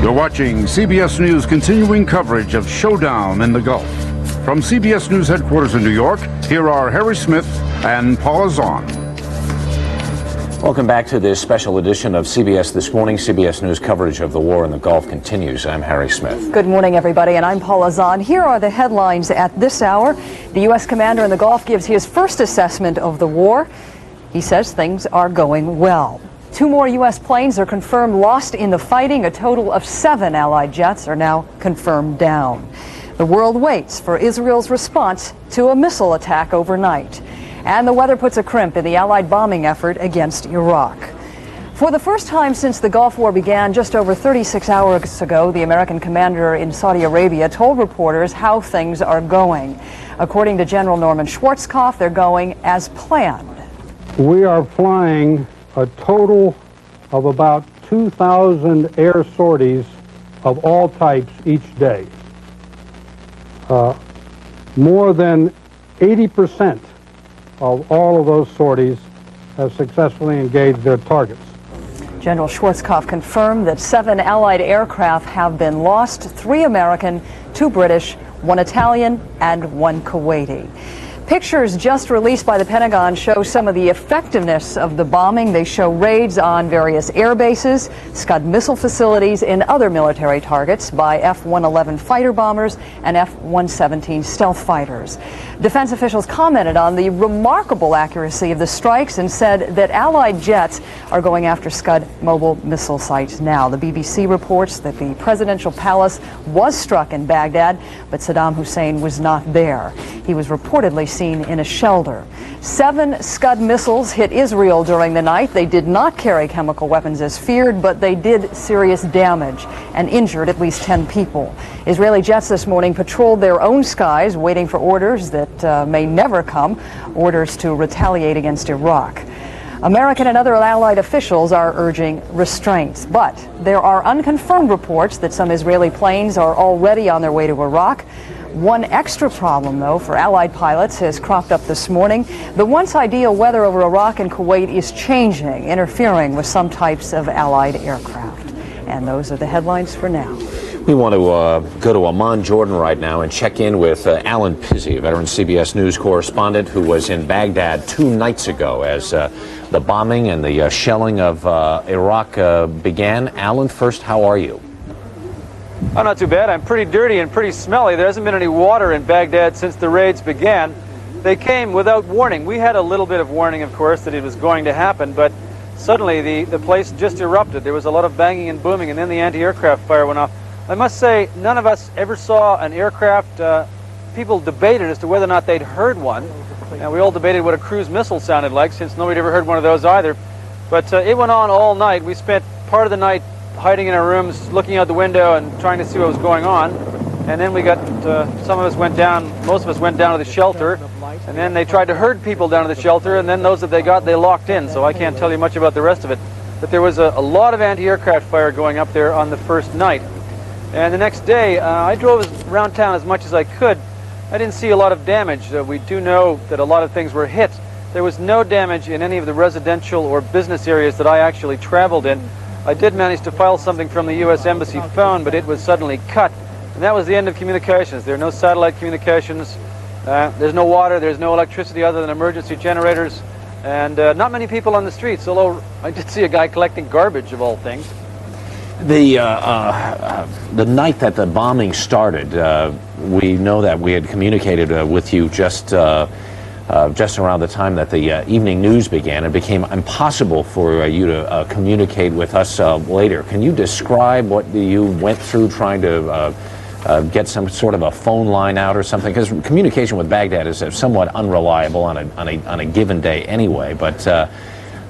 You're watching CBS News continuing coverage of Showdown in the Gulf. From CBS News headquarters in New York, here are Harry Smith and Paula Zahn. Welcome back to this special edition of CBS This Morning. CBS News coverage of the war in the Gulf continues. I'm Harry Smith. Good morning, everybody, and I'm Paula Zahn. Here are the headlines at this hour. The U.S. commander in the Gulf gives his first assessment of the war. He says things are going well. 2 more U.S. planes are confirmed lost in the fighting. A total of 7 Allied jets are now confirmed down. The world waits for Israel's response to a missile attack overnight. And the weather puts a crimp in the Allied bombing effort against Iraq. For the first time since the Gulf War began just over 36 hours ago, the American commander in Saudi Arabia told reporters how things are going. According to General Norman Schwarzkopf, they're going as planned. We are flying a total of about 2,000 air sorties of all types each day. More than 80% of all of those sorties have successfully engaged their targets. General Schwarzkopf confirmed that 7 Allied aircraft have been lost, 3 American, 2 British, 1 Italian, and 1 Kuwaiti. Pictures just released by the Pentagon show some of the effectiveness of the bombing. They show raids on various air bases, Scud missile facilities, and other military targets by F-111 fighter bombers and F-117 stealth fighters. Defense officials commented on the remarkable accuracy of the strikes and said that Allied jets are going after Scud mobile missile sites now. The BBC reports that the presidential palace was struck in Baghdad, but Saddam Hussein was not there. He was reportedly seen in a shelter. 7 Scud missiles hit Israel during the night. They did not carry chemical weapons as feared, but they did serious damage and injured at least 10 people. Israeli jets this morning patrolled their own skies, waiting for orders that may never come, orders to retaliate against Iraq. American and other Allied officials are urging restraints, but there are unconfirmed reports that some Israeli planes are already on their way to Iraq. One extra problem, though, for Allied pilots has cropped up this morning. The once ideal weather over Iraq and Kuwait is changing, interfering with some types of Allied aircraft. And those are the headlines for now. We want to go to Amman, Jordan right now and check in with Alan Pizzi, a veteran CBS News correspondent who was in Baghdad 2 nights ago as the bombing and the shelling of Iraq began. Alan, first, how are you? I'm not too bad. I'm pretty dirty and pretty smelly. There hasn't been any water in Baghdad since the raids began. They came without warning. We had a little bit of warning, of course, that it was going to happen, but suddenly the place just erupted. There was a lot of banging and booming, and then the anti-aircraft fire went off. I must say, none of us ever saw an aircraft. People debated as to whether or not they'd heard one. And we all debated what a cruise missile sounded like, since nobody ever heard one of those either. But it went on all night. We spent part of the night hiding in our rooms, looking out the window and trying to see what was going on. And then we got, some of us went down, most of us went down to the shelter, and then they tried to herd people down to the shelter, and then those that they got, they locked in. So I can't tell you much about the rest of it. But there was a lot of anti-aircraft fire going up there on the first night. And the next day, I drove around town as much as I could. I didn't see a lot of damage. We do know that a lot of things were hit. There was no damage in any of the residential or business areas that I actually traveled in. I did manage to file something from the U.S. Embassy phone, but it was suddenly cut. And that was the end of communications. There are no satellite communications. There's no water. There's no electricity other than emergency generators. And not many people on the streets, although I did see a guy collecting garbage, of all things. The night that the bombing started, we know that we had communicated with you just around the time that the evening news began. It became impossible for you to communicate with us later. Can you describe what you went through trying to get some sort of a phone line out or something? Because communication with Baghdad is somewhat unreliable on a given day anyway. But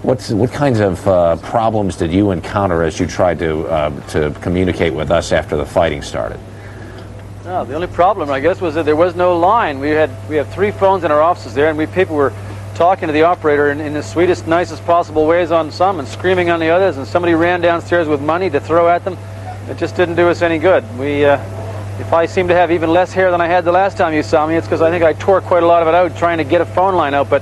what kinds of problems did you encounter as you tried to communicate with us after the fighting started? No, the only problem, I guess, was that there was no line. We have 3 phones in our offices there, and people were talking to the operator in the sweetest, nicest possible ways on some and screaming on the others, and somebody ran downstairs with money to throw at them. It just didn't do us any good. If I seem to have even less hair than I had the last time you saw me, it's because I think I tore quite a lot of it out trying to get a phone line out. But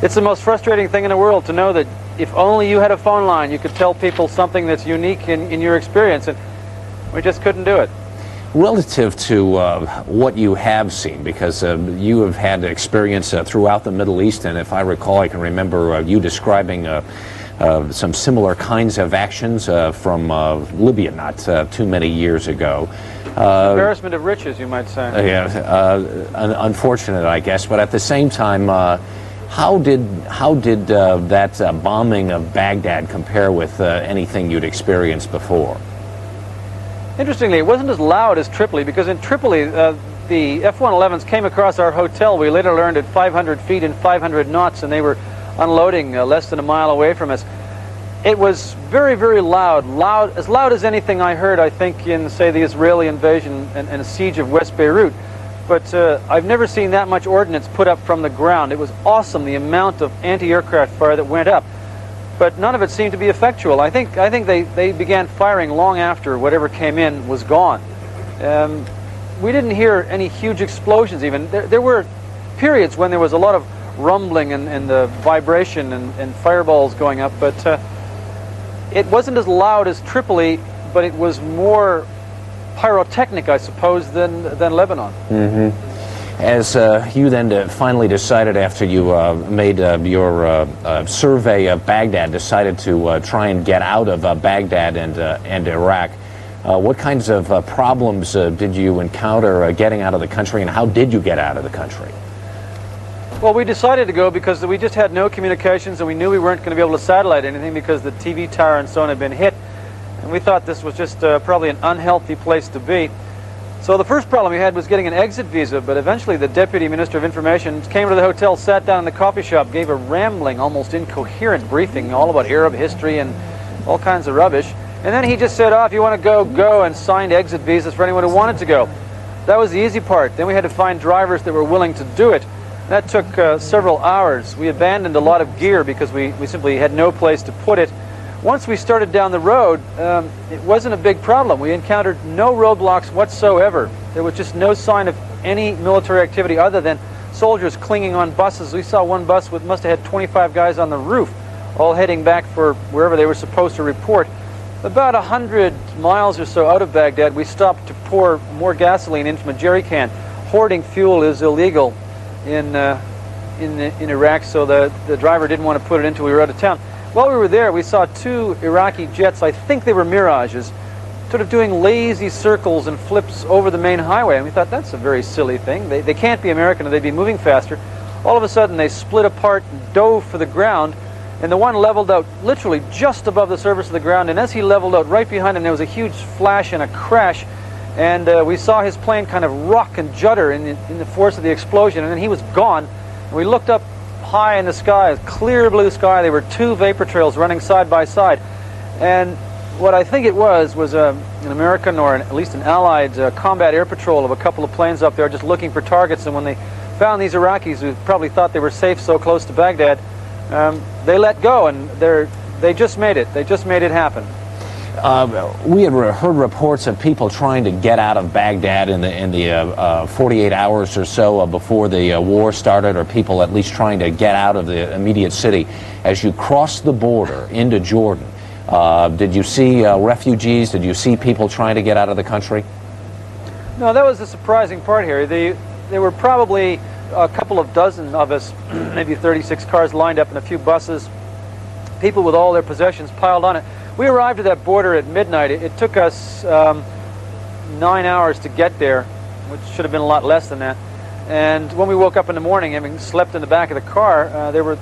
it's the most frustrating thing in the world to know that if only you had a phone line, you could tell people something that's unique in your experience. And We just couldn't do it. Relative to what you have seen, because you have had experience throughout the Middle East, and if I recall, I can remember you describing some similar kinds of actions from Libya not too many years ago. Embarrassment of riches, you might say. Yeah, unfortunate, I guess. But at the same time, how did that bombing of Baghdad compare with anything you'd experienced before? Interestingly, it wasn't as loud as Tripoli, because in Tripoli, the F-111s came across our hotel. We later learned at 500 feet and 500 knots, and they were unloading less than a mile away from us. It was very, very loud, as loud as anything I heard, I think, in, say, the Israeli invasion and siege of West Beirut. But I've never seen that much ordnance put up from the ground. It was awesome, the amount of anti-aircraft fire that went up. But none of it seemed to be effectual. I think they began firing long after whatever came in was gone. We didn't hear any huge explosions even. There were periods when there was a lot of rumbling and the vibration and fireballs going up, but it wasn't as loud as Tripoli, but it was more pyrotechnic, I suppose, than Lebanon. Mm-hmm. As you then finally decided, after you made your survey of Baghdad, decided to try and get out of Baghdad and Iraq, what kinds of problems did you encounter getting out of the country, and how did you get out of the country? Well, we decided to go because we just had no communications, and we knew we weren't going to be able to satellite anything because the TV tower and so on had been hit. And we thought this was just probably an unhealthy place to be. So the first problem we had was getting an exit visa, but eventually the Deputy Minister of Information came to the hotel, sat down in the coffee shop, gave a rambling, almost incoherent briefing all about Arab history and all kinds of rubbish. And then he just said, if you want to go, go, and signed exit visas for anyone who wanted to go. That was the easy part. Then we had to find drivers that were willing to do it. That took several hours. We abandoned a lot of gear because we simply had no place to put it. Once we started down the road, it wasn't a big problem. We encountered no roadblocks whatsoever. There was just no sign of any military activity other than soldiers clinging on buses. We saw one bus with must have had 25 guys on the roof, all heading back for wherever they were supposed to report. About 100 miles or so out of Baghdad, we stopped to pour more gasoline into a jerry can. Hoarding fuel is illegal in Iraq, so the driver didn't want to put it until we were out of town. While we were there, we saw two Iraqi jets, I think they were Mirages, sort of doing lazy circles and flips over the main highway. And we thought, that's a very silly thing. They can't be American or they'd be moving faster. All of a sudden, they split apart and dove for the ground, and the one leveled out literally just above the surface of the ground. And as he leveled out, right behind him, there was a huge flash and a crash. And we saw his plane kind of rock and judder in the force of the explosion, and then he was gone. And we looked up high in the sky, a clear blue sky. There were two vapor trails running side by side. And what I think it was an American or at least an Allied combat air patrol of a couple of planes up there just looking for targets. And when they found these Iraqis who probably thought they were safe so close to Baghdad, they let go, and they just made it. They just made it happen. We had heard reports of people trying to get out of Baghdad in the 48 hours or so before the war started, or people at least trying to get out of the immediate city. As you crossed the border into Jordan, did you see refugees? Did you see people trying to get out of the country? No, that was the surprising part here. There were probably a couple of dozen of us, maybe 36 cars lined up in a few buses, people with all their possessions piled on it. We arrived at that border at midnight. It took us 9 hours to get there, which should have been a lot less than that. And when we woke up in the morning, having slept in the back of the car, there were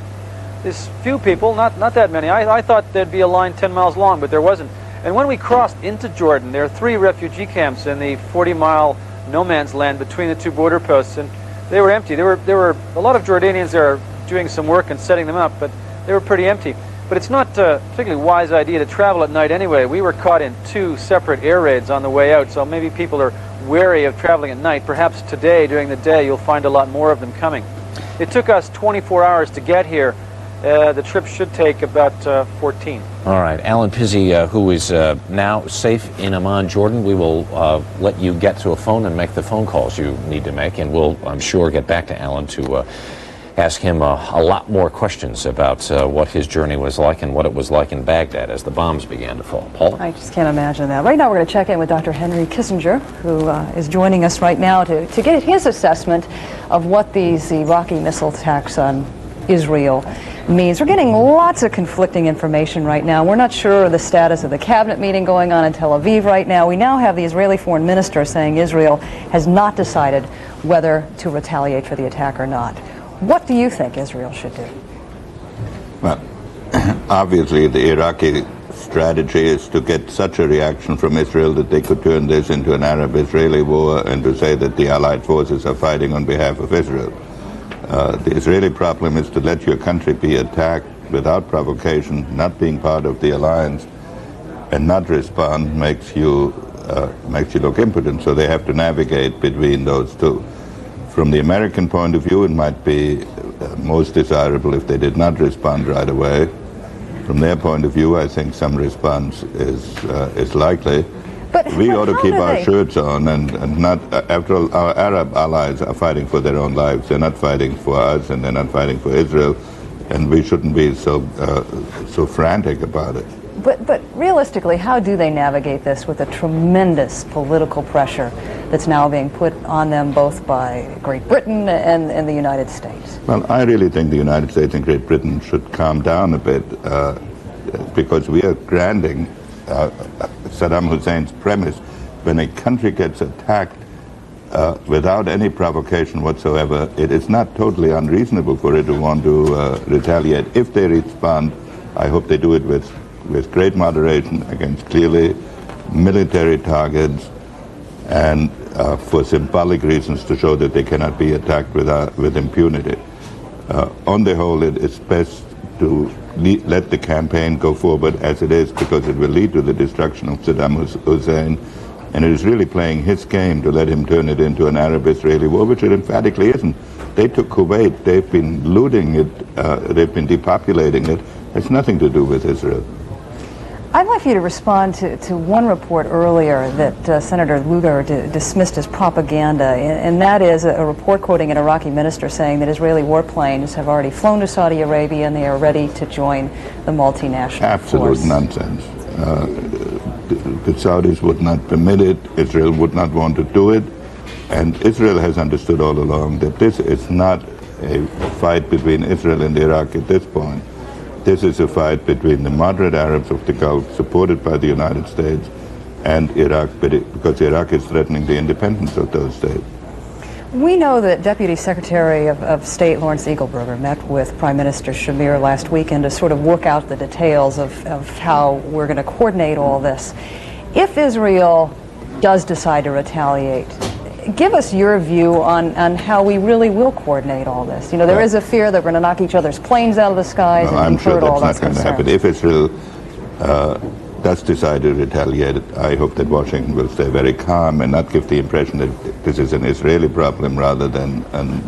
these few people, not that many. I thought there'd be a line 10 miles long, but there wasn't. And when we crossed into Jordan, there are 3 refugee camps in the 40-mile no man's land between the 2 border posts, and they were empty. There were a lot of Jordanians there doing some work and setting them up, but they were pretty empty. But it's not a particularly wise idea to travel at night anyway. We were caught in 2 separate air raids on the way out, so maybe people are wary of traveling at night. Perhaps today, during the day, you'll find a lot more of them coming. It took us 24 hours to get here. The trip should take about 14. All right. Alan Pizzey, who is now safe in Amman, Jordan, we will let you get to a phone and make the phone calls you need to make, and we'll, I'm sure, get back to Alan to ask him a lot more questions about what his journey was like and what it was like in Baghdad as the bombs began to fall. Paul? I just can't imagine that. Right now we're going to check in with Dr. Henry Kissinger, who is joining us right now to get his assessment of what these Iraqi missile attacks on Israel means. We're getting lots of conflicting information right now. We're not sure of the status of the cabinet meeting going on in Tel Aviv right now. We now have the Israeli foreign minister saying Israel has not decided whether to retaliate for the attack or not. What do you think Israel should do? Well, obviously the Iraqi strategy is to get such a reaction from Israel that they could turn this into an Arab-Israeli war and to say that the Allied forces are fighting on behalf of Israel. The Israeli problem is to let your country be attacked without provocation, not being part of the alliance, and not respond makes you look impotent. So they have to navigate between those two. From the American point of view, it might be most desirable if they did not respond right away. From their point of view, I think some response is likely. But we ought to keep our shirts on and not, after all, our Arab allies are fighting for their own lives. They're not fighting for us and they're not fighting for Israel, and we shouldn't be so frantic about it. But realistically, how do they navigate this with the tremendous political pressure that's now being put on them both by Great Britain and the United States? Well, I really think the United States and Great Britain should calm down a bit because we are granting Saddam Hussein's premise. When a country gets attacked without any provocation whatsoever, it is not totally unreasonable for it to want to retaliate. If they respond, I hope they do it with great moderation against clearly military targets and for symbolic reasons to show that they cannot be attacked with impunity. On the whole, it is best to let the campaign go forward as it is, because it will lead to the destruction of Saddam Hussein, and it is really playing his game to let him turn it into an Arab-Israeli war, which it emphatically isn't. They took Kuwait, they've been looting it, they've been depopulating it. It has nothing to do with Israel. I'd like for you to respond to one report earlier that Senator Lugar dismissed as propaganda, and that is a report quoting an Iraqi minister saying that Israeli warplanes have already flown to Saudi Arabia and they are ready to join the multinational Absolute force. Nonsense. The Saudis would not permit it, Israel would not want to do it, and Israel has understood all along that this is not a fight between Israel and Iraq at this point. This is a fight between the moderate Arabs of the Gulf, supported by the United States, and Iraq, because Iraq is threatening the independence of those states. We know that Deputy Secretary of State Lawrence Eagleburger met with Prime Minister Shamir last weekend to sort of work out the details of how we're going to coordinate all this. If Israel does decide to retaliate, give us your view on how we really will coordinate all this. You know, there is a fear that we're going to knock each other's planes out of the skies. Well, and I'm sure all that's not going to happen. If Israel does decide to retaliate, I hope that Washington will stay very calm and not give the impression that this is an Israeli problem rather than an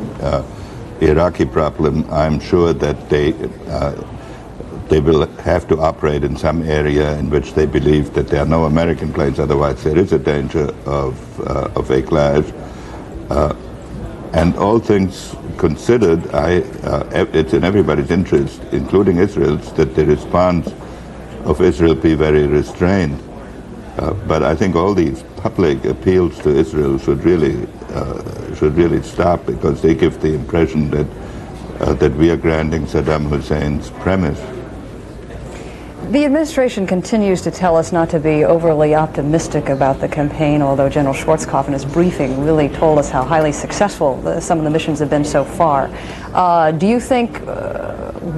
Iraqi problem. I'm sure that they will have to operate in some area in which they believe that there are no American planes, otherwise there is a danger of a clash. And all things considered, it's in everybody's interest, including Israel's, that the response of Israel be very restrained. But I think all these public appeals to Israel should really stop, because they give the impression that we are granting Saddam Hussein's premise. The administration continues to tell us not to be overly optimistic about the campaign, although General Schwarzkopf in his briefing really told us how highly successful some of the missions have been so far. Do you think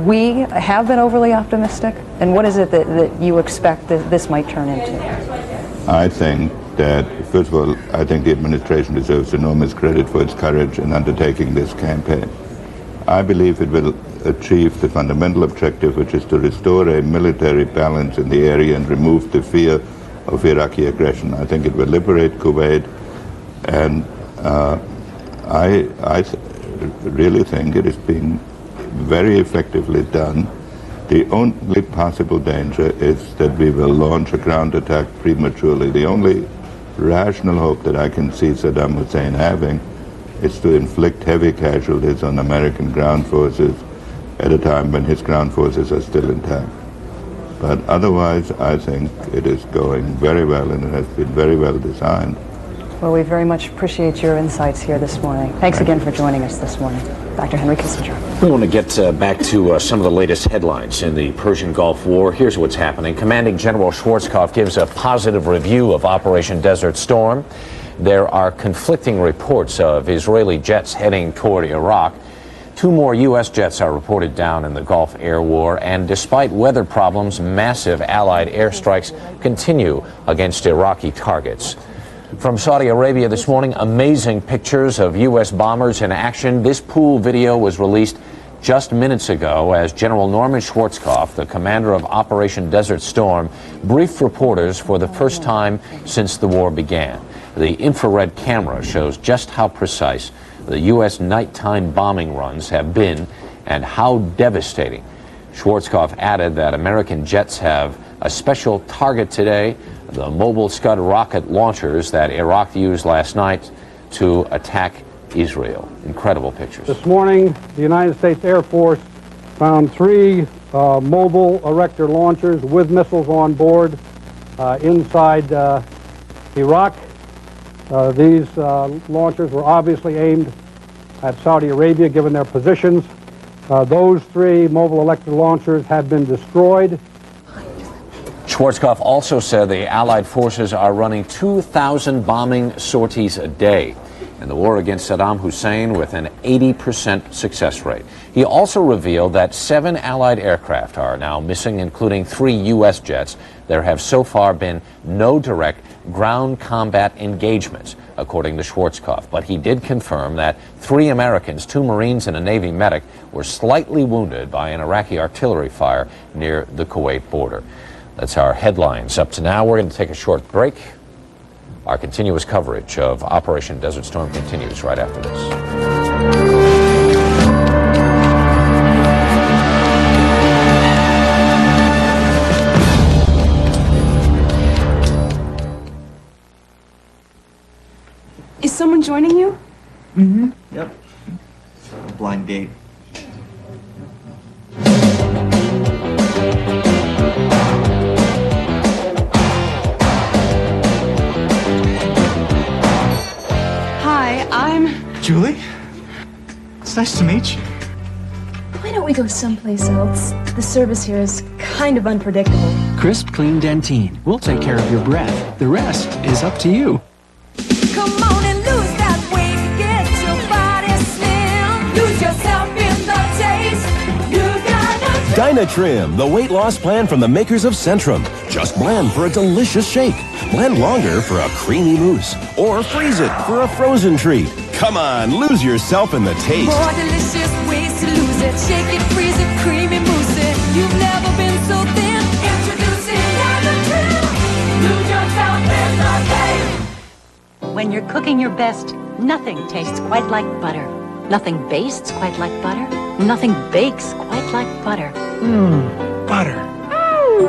we have been overly optimistic? And what is it that you expect that this might turn into? I think that, first of all, I think the administration deserves enormous credit for its courage in undertaking this campaign. I believe it will achieve the fundamental objective, which is to restore a military balance in the area and remove the fear of Iraqi aggression. I think it will liberate Kuwait, and I really think it is being very effectively done. The only possible danger is that we will launch a ground attack prematurely. The only rational hope that I can see Saddam Hussein having is to inflict heavy casualties on American ground forces at a time when his ground forces are still intact. But otherwise, I think it is going very well, and it has been very well designed. Well, we very much appreciate your insights here this morning. Thanks again for joining us this morning. Dr. Henry Kissinger. We want to get back to some of the latest headlines in the Persian Gulf War. Here's what's happening. Commanding General Schwarzkopf gives a positive review of Operation Desert Storm. There are conflicting reports of Israeli jets heading toward Iraq. 2 more U.S. jets are reported down in the Gulf Air War, and despite weather problems, massive Allied airstrikes continue against Iraqi targets. From Saudi Arabia this morning, amazing pictures of U.S. bombers in action. This pool video was released just minutes ago as General Norman Schwarzkopf, the commander of Operation Desert Storm, briefed reporters for the first time since the war began. The infrared camera shows just how precise the U.S. nighttime bombing runs have been and how devastating. Schwarzkopf added that American jets have a special target today, the mobile Scud rocket launchers that Iraq used last night to attack Israel. Incredible pictures. This morning, the United States Air Force found 3 mobile erector launchers with missiles on board inside Iraq. These launchers were obviously aimed at Saudi Arabia, given their positions. Those 3 mobile elector launchers have been destroyed. Schwarzkopf also said the Allied forces are running 2,000 bombing sorties a day in the war against Saddam Hussein with an 80% success rate. He also revealed that 7 Allied aircraft are now missing, including 3 U.S. jets. There have so far been no direct ground combat engagements, according to Schwarzkopf. But he did confirm that 3 Americans, 2 Marines and a Navy medic, were slightly wounded by an Iraqi artillery fire near the Kuwait border. That's our headlines up to now. We're going to take a short break. Our continuous coverage of Operation Desert Storm continues right after this. Is someone joining you? Mm-hmm. Yep. A blind date. Hi, I'm... Julie? It's nice to meet you. Why don't we go someplace else? The service here is kind of unpredictable. Crisp, clean Dentine. We'll take care of your breath. The rest is up to you. Come on and lose that weight, get your body slim, lose yourself in the taste. You gotta Dynatrim, the weight loss plan from the makers of Centrum. Just blend for a delicious shake. Blend longer for a creamy mousse. Or freeze it for a frozen treat. Come on, lose yourself in the taste. more delicious ways to lose it. Shake it, freeze it, creamy mousse it. You've never been so thin. Introducing Dynatrim. Lose yourself in the taste. When you're cooking your best, nothing tastes quite like butter. Nothing bastes quite like butter. Nothing bakes quite like butter. Butter.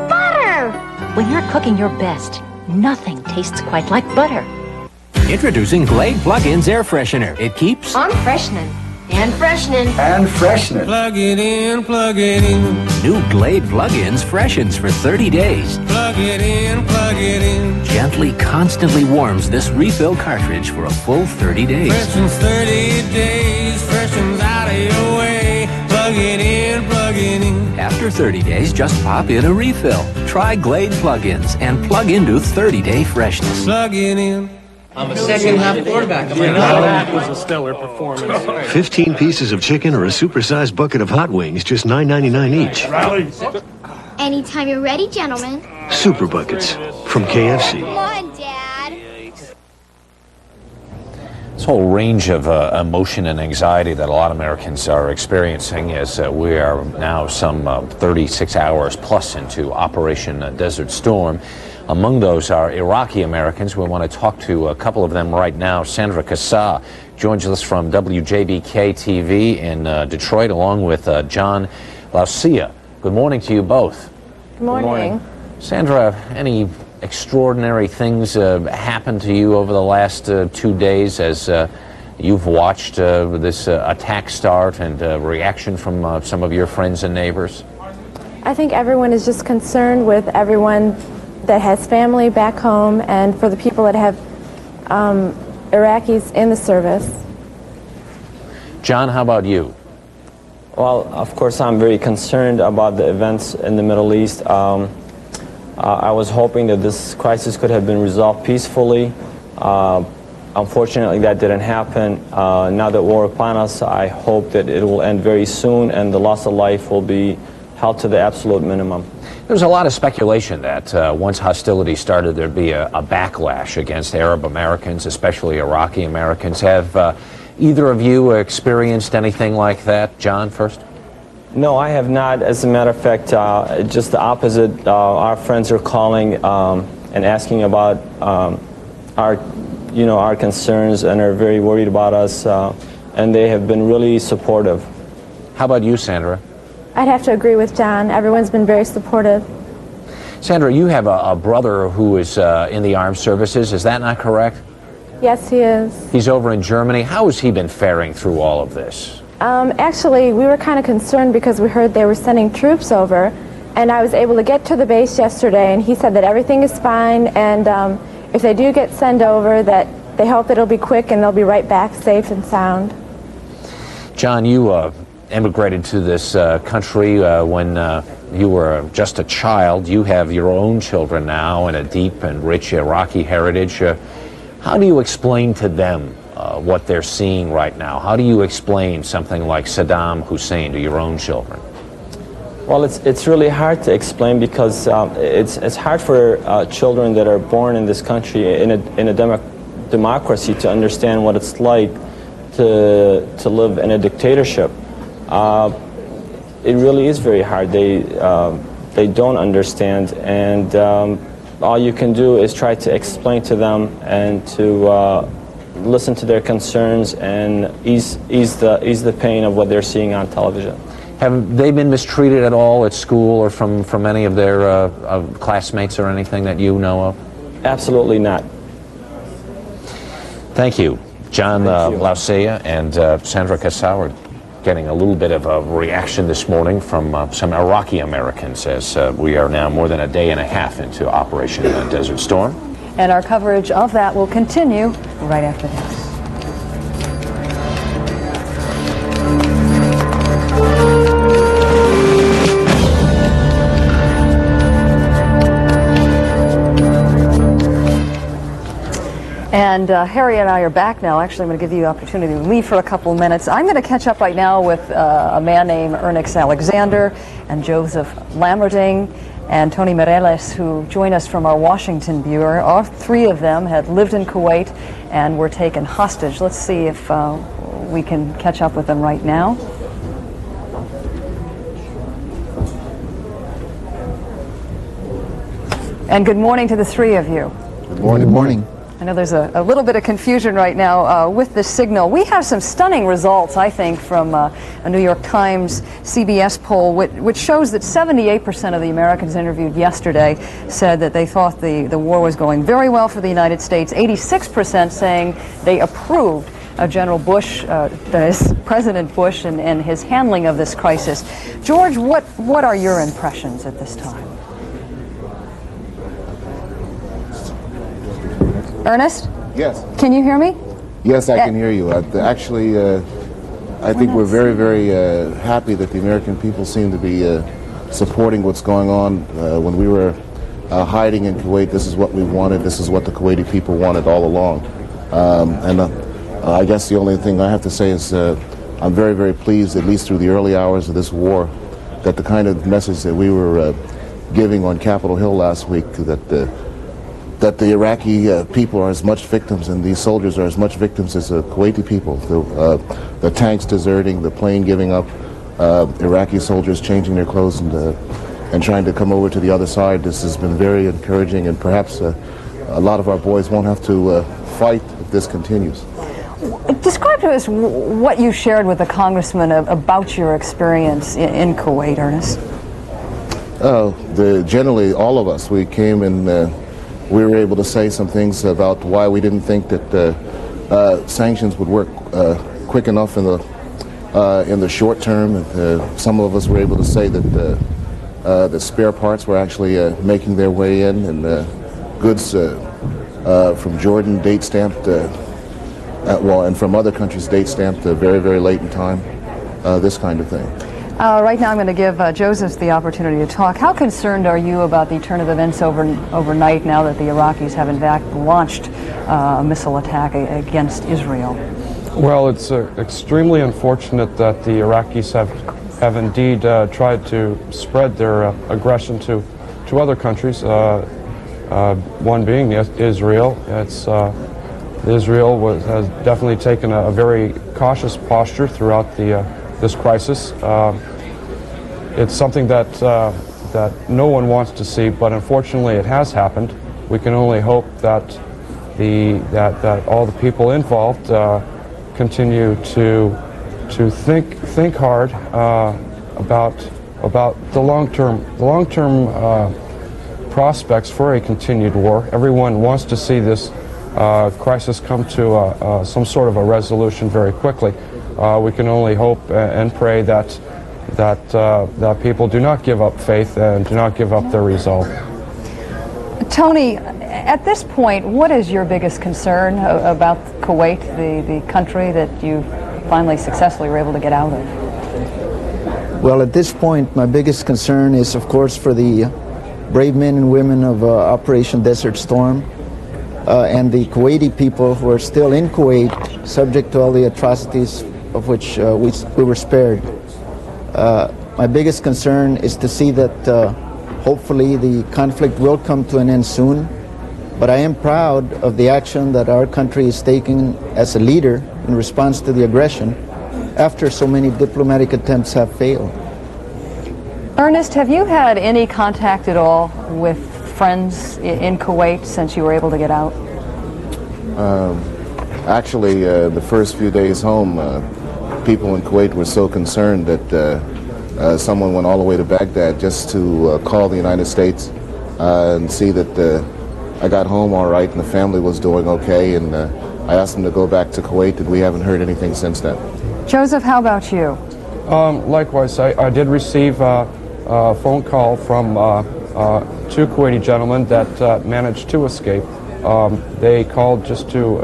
Butter! When you're cooking your best, nothing tastes quite like butter. Introducing Glade Plug-ins Air Freshener. It keeps On freshening. And freshening. And freshener. Plug it in, plug it in. New Glade Plug-ins freshens for 30 days. Plug it in, plug it in. Gently, constantly warms this refill cartridge for a full 30 days. Freshens 30 days, freshens out of your way. Plug it in, plug it in. After 30 days, just pop in a refill. Try Glade Plug-ins and plug into 30-day freshness. Plug it in. I'm a second-half quarterback. That was a stellar performance. 15 pieces of chicken or a supersized bucket of hot wings, just $9.99 each. Anytime you're ready, gentlemen. Super buckets from KFC. Come on, Dad. This whole range of emotion and anxiety that a lot of Americans are experiencing as we are now some 36 hours plus into Operation Desert Storm. Among those are Iraqi Americans. We want to talk to a couple of them right now. Sandra Kassah joins us from WJBK TV in Detroit, along with John Laucia. Good morning to you both. Good morning. Sandra, any extraordinary things happened to you over the last 2 days as You've watched this attack start and reaction from some of your friends and neighbors. I think everyone is just concerned with everyone that has family back home and for the people that have Iraqis in the service. John, how about you? Well, of course, I'm very concerned about the events in the Middle East. I was hoping that this crisis could have been resolved peacefully. Unfortunately, that didn't happen. Now that war upon us, I hope that it will end very soon and the loss of life will be held to the absolute minimum. There was a lot of speculation that once hostilities started, there'd be a backlash against Arab Americans, especially Iraqi Americans. Have either of you experienced anything like that? John, first. No, I have not. As a matter of fact, just the opposite. Our friends are calling and asking about our concerns and are very worried about us, and they have been really supportive. How about you, Sandra? I'd have to agree with John. Everyone's been very supportive. Sandra, you have a brother who is in the armed services. Is that not correct? Yes, he is. He's over in Germany. How has he been faring through all of this? Actually, we were kind of concerned because we heard they were sending troops over, and I was able to get to the base yesterday, and he said that everything is fine, and if they do get sent over, that they hope that it'll be quick and they'll be right back safe and sound. John, you emigrated to this country when you were just a child. You have your own children now and a deep and rich Iraqi heritage. How do you explain to them what they're seeing right now? How do you explain something like Saddam Hussein to your own children? Well, it's really hard to explain because it's hard for children that are born in this country in a democracy to understand what it's like to live in a dictatorship. It really is very hard. They don't understand, and all you can do is try to explain to them and to listen to their concerns and ease the pain of what they're seeing on television. Have they been mistreated at all at school or from any of their classmates or anything that you know of? Absolutely not. Thank you. John Lausea and Sandra Cassau are getting a little bit of a reaction this morning from some Iraqi Americans as we are now more than a day and a half into Operation Desert Storm. And our coverage of that will continue right after this. And Harry and I are back now. Actually, I'm going to give you the opportunity to leave for a couple of minutes. I'm going to catch up right now with a man named Ernest Alexander and Joseph Lamerding and Tony Mireles, who join us from our Washington bureau. All three of them had lived in Kuwait and were taken hostage. Let's see if we can catch up with them right now. And good morning to the three of you. Good morning. Good morning. I know there's a little bit of confusion right now with the signal. We have some stunning results, I think, from a New York Times CBS poll, which shows that 78% of the Americans interviewed yesterday said that they thought the war was going very well for the United States. 86% saying they approved of General Bush, that is President Bush, and his handling of this crisis. George, what are your impressions at this time? Ernest? Yes. Can you hear me? Yes, I can hear you. Actually, I think we're very, very happy that the American people seem to be supporting what's going on. When we were hiding in Kuwait, this is what we wanted. This is what the Kuwaiti people wanted all along. I guess the only thing I have to say is I'm very, very pleased, at least through the early hours of this war, that the kind of message that we were giving on Capitol Hill last week, that the Iraqi people are as much victims and these soldiers are as much victims as the Kuwaiti people. The tanks deserting, the plane giving up, Iraqi soldiers changing their clothes and trying to come over to the other side. This has been very encouraging, and perhaps a lot of our boys won't have to fight if this continues. Describe to us what you shared with the congressman about your experience in Kuwait, Ernest. Generally, all of us, we came and we were able to say some things about why we didn't think that sanctions would work quick enough in the short term. Some of us were able to say that the spare parts were actually making their way in, and goods from Jordan date stamped, and from other countries date stamped very, very late in time. This kind of thing. Right now I'm going to give Joseph the opportunity to talk. How concerned are you about the turn of events overnight now that the Iraqis have in fact launched a missile attack against Israel? Well, it's extremely unfortunate that the Iraqis have indeed tried to spread their aggression to other countries, one being Israel. Israel has definitely taken a very cautious posture throughout this crisis. It's something that no one wants to see, but unfortunately it has happened. We can only hope that all the people involved continue to think hard about the long-term prospects for a continued war. Everyone wants to see this crisis come to some sort of a resolution very quickly. We can only hope and pray that people do not give up faith and do not give up their resolve. Tony, at this point, what is your biggest concern about Kuwait, the country that you finally successfully were able to get out of? Well, at this point, my biggest concern is, of course, for the brave men and women of Operation Desert Storm and the Kuwaiti people who are still in Kuwait, subject to all the atrocities of which we were spared. My biggest concern is to see that hopefully the conflict will come to an end soon, but I am proud of the action that our country is taking as a leader in response to the aggression after so many diplomatic attempts have failed. Ernest, have you had any contact at all with friends in Kuwait since you were able to get out? Actually, the first few days home, people in Kuwait were so concerned that someone went all the way to Baghdad just to call the United States and see that I got home all right and the family was doing okay, and I asked them to go back to Kuwait, and we haven't heard anything since then. Joseph, how about you? Likewise, I did receive a phone call from two Kuwaiti gentlemen that managed to escape. They called just to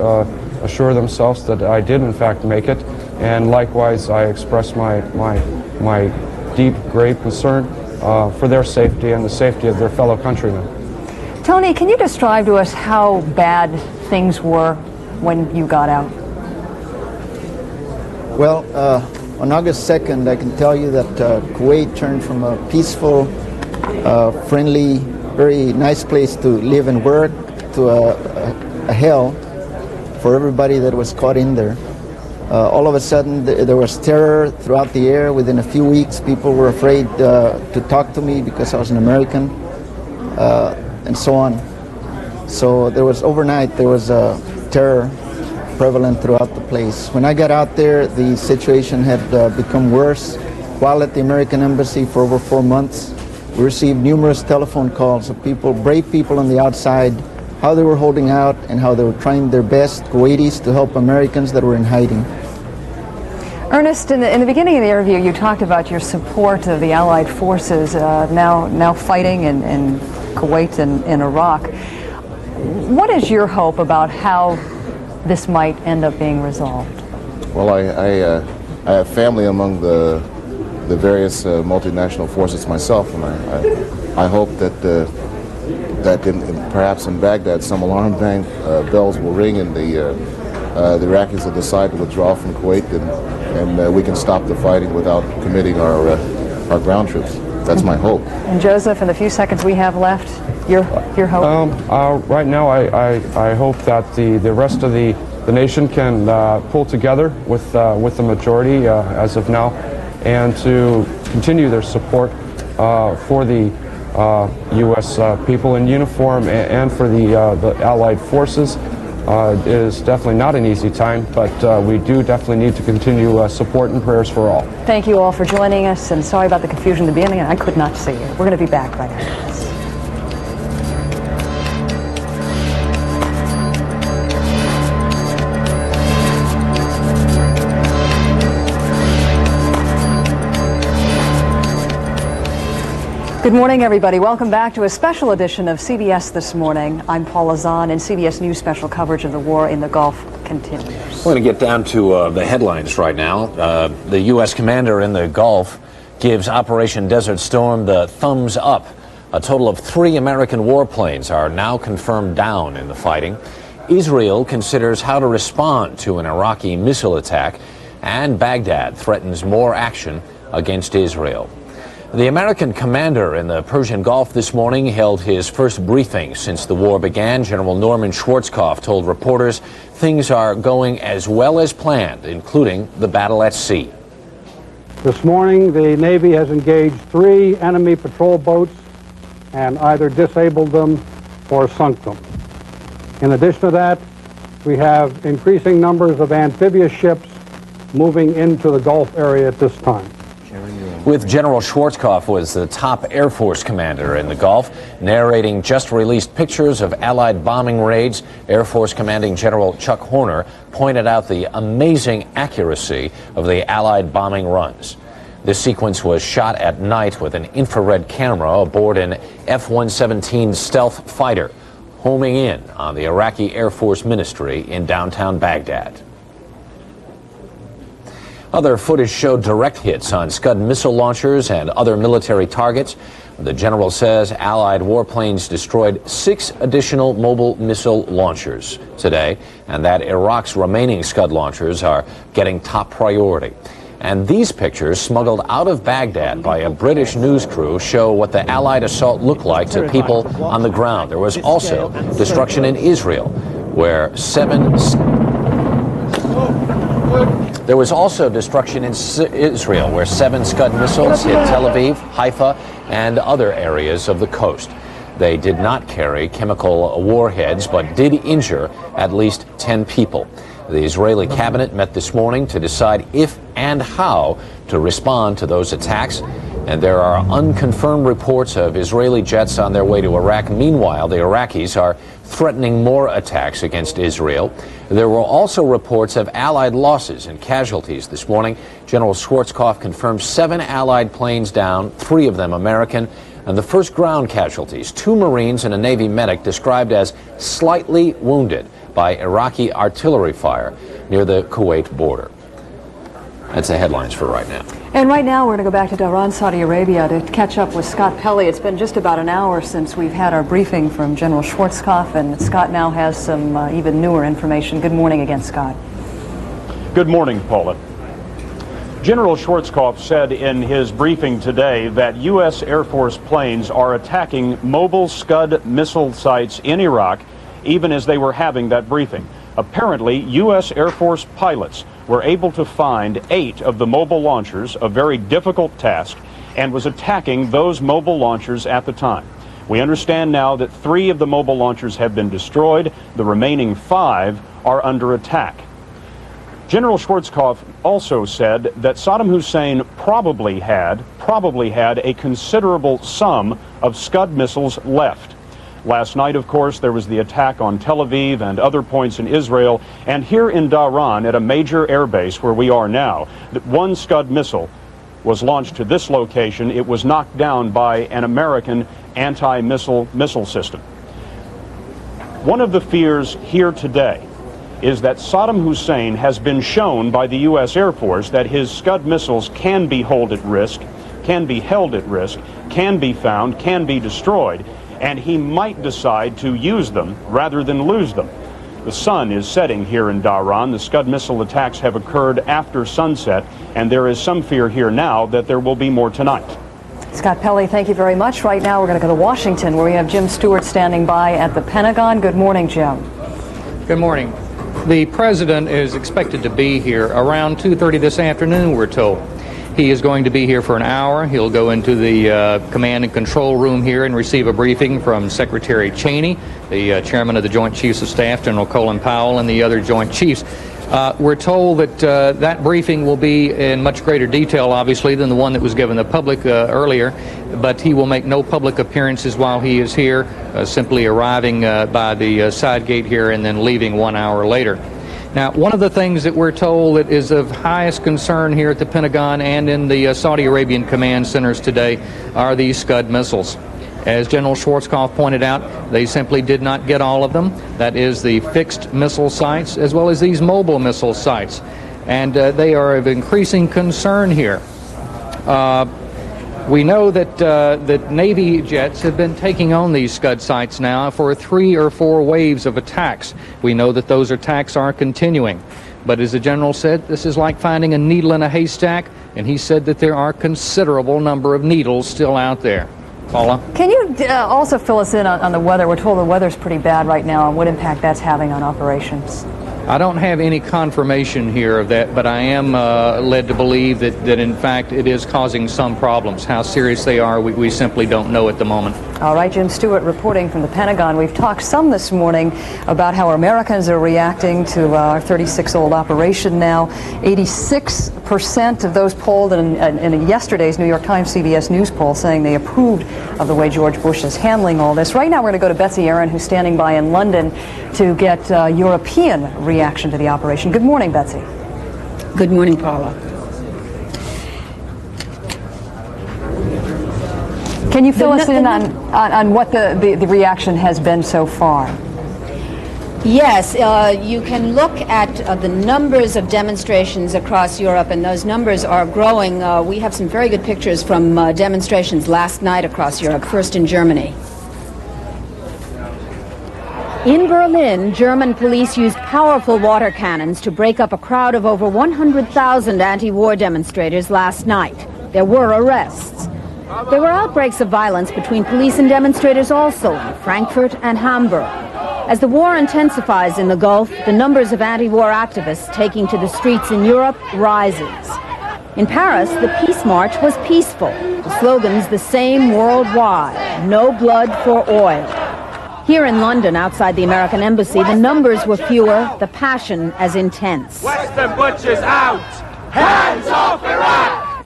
assure themselves that I did in fact make it, and likewise I expressed my deep, grave concern for their safety and the safety of their fellow countrymen. Tony, can you describe to us how bad things were when you got out? Well, on August 2nd, I can tell you that Kuwait turned from a peaceful, friendly, very nice place to live and work to a hell for everybody that was caught in there. All of a sudden, there was terror throughout the air. Within a few weeks, people were afraid to talk to me because I was an American, and so on. So there was overnight, there was terror prevalent throughout the place. When I got out there, the situation had become worse. While at the American Embassy for over 4 months, we received numerous telephone calls of people, brave people on the outside, how they were holding out and how they were trying their best, Kuwaitis, to help Americans that were in hiding. Ernest, in the beginning of the interview, you talked about your support of the Allied forces now fighting in Kuwait and in Iraq. What is your hope about how this might end up being resolved? Well, I have family among the various multinational forces myself, and I hope that perhaps in Baghdad some alarm bells will ring, and the Iraqis will decide to withdraw from Kuwait, and we can stop the fighting without committing our ground troops. That's my hope. And Joseph, in the few seconds we have left, your hope? Right now, I hope that the rest of the nation can pull together with the majority as of now, and to continue their support for the U.S. people in uniform and for the Allied forces. It is definitely not an easy time, but we do definitely need to continue support and prayers for all. Thank you all for joining us, and sorry about the confusion at the beginning. I could not see you. We're going to be back right after this. Good morning, everybody. Welcome back to a special edition of CBS This Morning. I'm Paula Zahn, and CBS News special coverage of the war in the Gulf continues. We're going to get down to the headlines right now. The U.S. commander in the Gulf gives Operation Desert Storm the thumbs up. A total of 3 American warplanes are now confirmed down in the fighting. Israel considers how to respond to an Iraqi missile attack, and Baghdad threatens more action against Israel. The American commander in the Persian Gulf this morning held his first briefing since the war began. General Norman Schwarzkopf told reporters things are going as well as planned, including the battle at sea. This morning, the Navy has engaged 3 enemy patrol boats and either disabled them or sunk them. In addition to that, we have increasing numbers of amphibious ships moving into the Gulf area at this time. With General Schwarzkopf was the top Air Force commander in the Gulf, narrating just released pictures of Allied bombing raids. Air Force Commanding General Chuck Horner pointed out the amazing accuracy of the Allied bombing runs. This sequence was shot at night with an infrared camera aboard an F-117 stealth fighter, homing in on the Iraqi Air Force Ministry in downtown Baghdad. Other footage showed direct hits on Scud missile launchers and other military targets. The general says Allied warplanes destroyed 6 additional mobile missile launchers today, and that Iraq's remaining Scud launchers are getting top priority. And these pictures, smuggled out of Baghdad by a British news crew, show what the Allied assault looked like to people on the ground. There was also destruction in Israel, where 7 Scud missiles hit Tel Aviv, Haifa, and other areas of the coast. They did not carry chemical warheads, but did injure at least 10 people. The Israeli cabinet met this morning to decide if and how to respond to those attacks. And there are unconfirmed reports of Israeli jets on their way to Iraq. Meanwhile, the Iraqis are threatening more attacks against Israel. There were also reports of Allied losses and casualties this morning. General Schwarzkopf confirmed 7 Allied planes down, 3 of them American, and the first ground casualties, 2 Marines and a Navy medic, described as slightly wounded by Iraqi artillery fire near the Kuwait border. That's the headlines for right now. And right now we're going to go back to Dhahran, Saudi Arabia to catch up with Scott Pelley. It's been just about an hour since we've had our briefing from General Schwarzkopf, and Scott now has some even newer information. Good morning again, Scott. Good morning, Paula. General Schwarzkopf said in his briefing today that U.S. Air Force planes are attacking mobile Scud missile sites in Iraq, even as they were having that briefing. Apparently, U.S. Air Force pilots were able to find 8 of the mobile launchers, a very difficult task, and was attacking those mobile launchers at the time. We understand now that 3 of the mobile launchers have been destroyed. The remaining 5 are under attack. General Schwarzkopf also said that Saddam Hussein probably had a considerable sum of Scud missiles left. Last night, of course, there was the attack on Tel Aviv and other points in Israel, and here in Dhahran, at a major airbase where we are now, one Scud missile was launched to this location. It was knocked down by an American anti-missile system. One of the fears here today is that Saddam Hussein has been shown by the U.S. Air Force that his Scud missiles can be held at risk, can be found, can be destroyed, and he might decide to use them rather than lose them. The sun is setting here in Dhahran. The Scud missile attacks have occurred after sunset, and there is some fear here now that there will be more tonight. Scott Pelley, thank you very much. Right now we're going to go to Washington, where we have Jim Stewart standing by at the Pentagon. Good morning, Jim. Good morning. The president is expected to be here around 2:30 this afternoon, we're told. He is going to be here for an hour. He'll go into the command and control room here and receive a briefing from Secretary Cheney, the chairman of the Joint Chiefs of Staff, General Colin Powell, and the other Joint Chiefs. We're told that that briefing will be in much greater detail, obviously, than the one that was given the public earlier, but he will make no public appearances while he is here, simply arriving by the side gate here and then leaving 1 hour later. Now, one of the things that we're told that is of highest concern here at the Pentagon and in the Saudi Arabian command centers today are these Scud missiles. As General Schwarzkopf pointed out, they simply did not get all of them. That is the fixed missile sites as well as these mobile missile sites. And they are of increasing concern here. We know that Navy jets have been taking on these Scud sites now for 3 or 4 waves of attacks. We know that those attacks are continuing. But as the General said, this is like finding a needle in a haystack, and he said that there are a considerable number of needles still out there. Paula? Can you also fill us in on the weather? We're told the weather's pretty bad right now and what impact that's having on operations. I don't have any confirmation here of that, but I am led to believe that in fact it is causing some problems. How serious they are, we simply don't know at the moment. All right, Jim Stewart reporting from the Pentagon. We've talked some this morning about how Americans are reacting to our 36-old operation now. 86% of those polled in yesterday's New York Times CBS News poll saying they approved of the way George Bush is handling all this. Right now we're going to go to Betsy Aaron, who's standing by in London to get European reaction to the operation. Good morning, Betsy. Good morning, Paula. Can you fill us in on what the reaction has been so far? Yes, you can look at the numbers of demonstrations across Europe, and those numbers are growing. We have some very good pictures from demonstrations last night across Europe, first in Germany. In Berlin, German police used powerful water cannons to break up a crowd of over 100,000 anti-war demonstrators last night. There were arrests. There were outbreaks of violence between police and demonstrators also in Frankfurt and Hamburg. As the war intensifies in the Gulf, the numbers of anti-war activists taking to the streets in Europe rises. In Paris, the Peace March was peaceful. The slogan's the same worldwide: no blood for oil. Here in London, outside the American Embassy, the numbers were fewer, the passion as intense. Western butchers out! Hands off Iraq!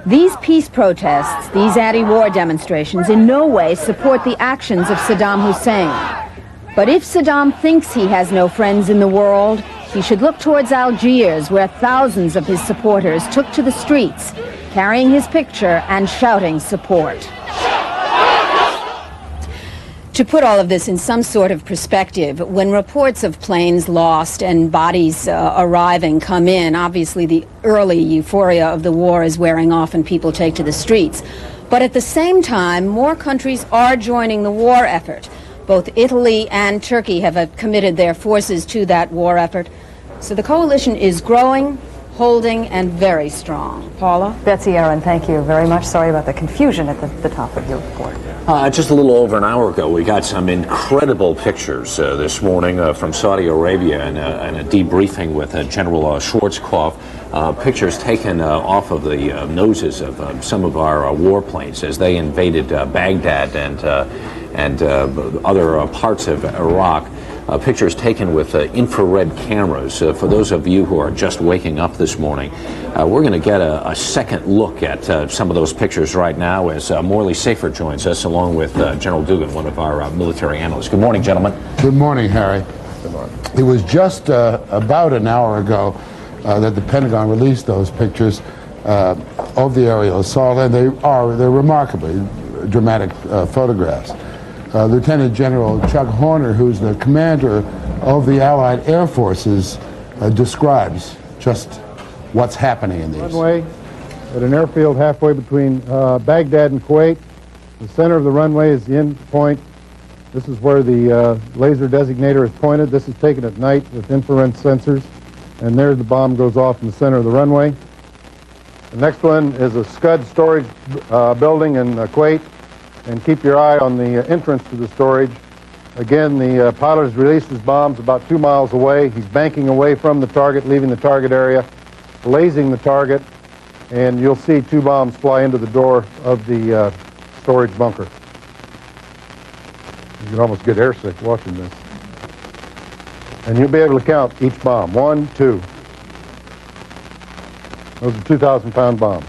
These peace protests, these anti-war demonstrations, in no way support the actions of Saddam Hussein. But if Saddam thinks he has no friends in the world, he should look towards Algiers, where thousands of his supporters took to the streets, carrying his picture and shouting support. To put all of this in some sort of perspective, when reports of planes lost and bodies arriving come in, obviously the early euphoria of the war is wearing off and people take to the streets. But at the same time, more countries are joining the war effort. Both Italy and Turkey have committed their forces to that war effort. So the coalition is growing, holding, and very strong. Paula? Betsy Aaron, thank you very much. Sorry about the confusion at the top of your report. Just a little over an hour ago, we got some incredible pictures this morning from Saudi Arabia and a debriefing with General Schwarzkopf. Pictures taken off of the noses of some of our warplanes as they invaded Baghdad and other parts of Iraq. Pictures taken with infrared cameras. For those of you who are just waking up this morning, we're going to get a second look at some of those pictures right now as Morley Safer joins us along with General Dugan, one of our military analysts. Good morning, gentlemen. Good morning, Harry. Good morning. It was just about an hour ago that the Pentagon released those pictures of the aerial assault, and they're remarkably dramatic photographs. Lieutenant General Chuck Horner, who's the commander of the Allied Air Forces, describes just what's happening in these. Runway at an airfield halfway between Baghdad and Kuwait. The center of the runway is the end point. This is where the laser designator is pointed. This is taken at night with infrared sensors. And there the bomb goes off in the center of the runway. The next one is a Scud storage building in Kuwait. And keep your eye on the entrance to the storage. Again, the pilot has released his bombs about 2 miles away. He's banking away from the target, leaving the target area, lasing the target, and you'll see 2 bombs fly into the door of the storage bunker. You can almost get airsick watching this. And you'll be able to count each bomb. 1, 2. Those are 2,000-pound bombs.